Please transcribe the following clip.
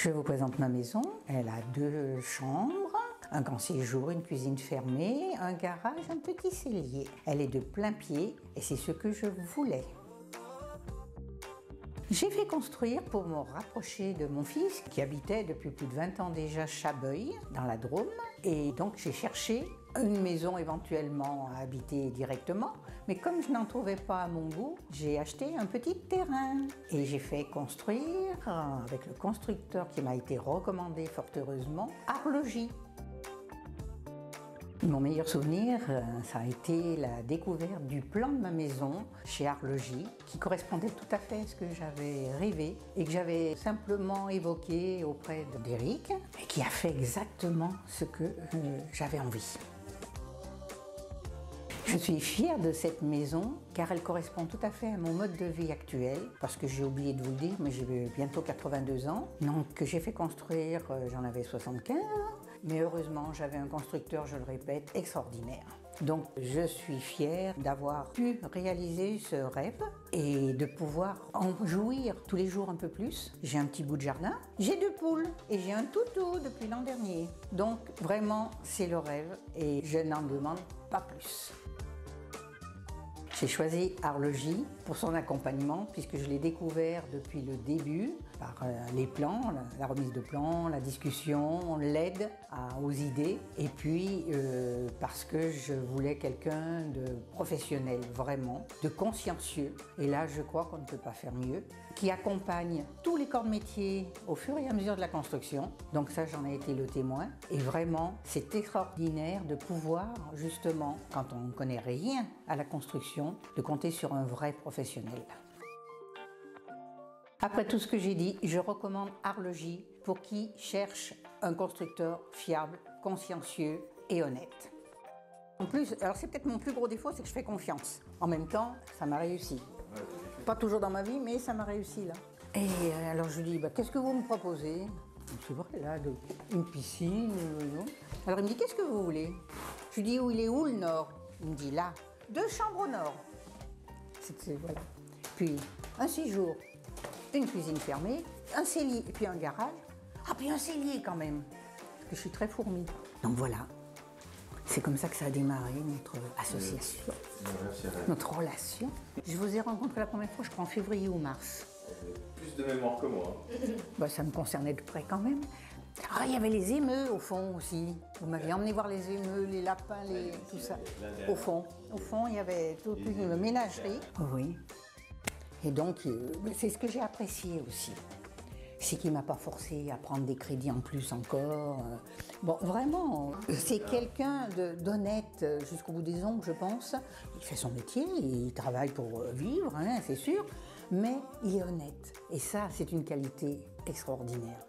Je vous présente ma maison. Elle a 2 chambres, un grand séjour, une cuisine fermée, un garage, un petit cellier. Elle est de plein pied et c'est ce que je voulais. J'ai fait construire pour me rapprocher de mon fils qui habitait depuis plus de 20 ans déjà à Chabeuil, dans la Drôme. Et donc j'ai cherché une maison éventuellement à habiter directement. Mais comme je n'en trouvais pas à mon goût, j'ai acheté un petit terrain. Et j'ai fait construire, avec le constructeur qui m'a été recommandé fort heureusement, Arlogy. Mon meilleur souvenir, ça a été la découverte du plan de ma maison chez Arlogy, qui correspondait tout à fait à ce que j'avais rêvé et que j'avais simplement évoqué auprès d'Éric, et qui a fait exactement ce que j'avais envie. Je suis fière de cette maison car elle correspond tout à fait à mon mode de vie actuel, parce que j'ai oublié de vous le dire, mais j'ai bientôt 82 ans. Donc j'ai fait construire, j'en avais 75 ans, mais heureusement j'avais un constructeur, je le répète, extraordinaire. Donc je suis fière d'avoir pu réaliser ce rêve et de pouvoir en jouir tous les jours un peu plus. J'ai un petit bout de jardin, j'ai 2 poules et j'ai un toutou depuis l'an dernier. Donc vraiment c'est le rêve et je n'en demande pas plus. J'ai choisi Arlogy pour son accompagnement puisque je l'ai découvert depuis le début par les plans, la remise de plans, la discussion, l'aide aux idées et puis parce que je voulais quelqu'un de professionnel vraiment, de consciencieux et là je crois qu'on ne peut pas faire mieux, qui accompagne tous les corps de métier au fur et à mesure de la construction, donc ça j'en ai été le témoin et vraiment c'est extraordinaire de pouvoir justement quand on ne connaît rien à la construction de compter sur un vrai professionnel. Après tout ce que j'ai dit, je recommande Arlogy pour qui cherche un constructeur fiable, consciencieux et honnête. En plus, alors c'est peut-être mon plus gros défaut, c'est que je fais confiance. En même temps, ça m'a réussi. Pas toujours dans ma vie, mais ça m'a réussi là. Et alors je lui dis, qu'est-ce que vous me proposez? C'est vrai, là, une piscine. Alors il me dit, qu'est-ce que vous voulez? Je lui dis, il est où le nord? Il me dit, là, 2 chambres au nord. Voilà. Puis un séjour, une cuisine fermée, un cellier et puis un garage. Ah, puis un cellier quand même, parce que je suis très fourmi. Donc voilà, c'est comme ça que ça a démarré notre association, notre relation. Je vous ai rencontré la première fois, je crois en février ou mars. Plus de mémoire que moi. Ça me concernait de près quand même. Ah, il y avait les émeus au fond aussi. Vous m'aviez emmené voir les émeus, les lapins, tout ça. Au fond, il y avait toute une ménagerie. Oui. Et donc, c'est ce que j'ai apprécié aussi. C'est qu'il ne m'a pas forcé à prendre des crédits en plus encore. Bon, vraiment, c'est quelqu'un d'honnête jusqu'au bout des ongles, je pense. Il fait son métier, il travaille pour vivre, hein, c'est sûr, mais il est honnête. Et ça, c'est une qualité extraordinaire.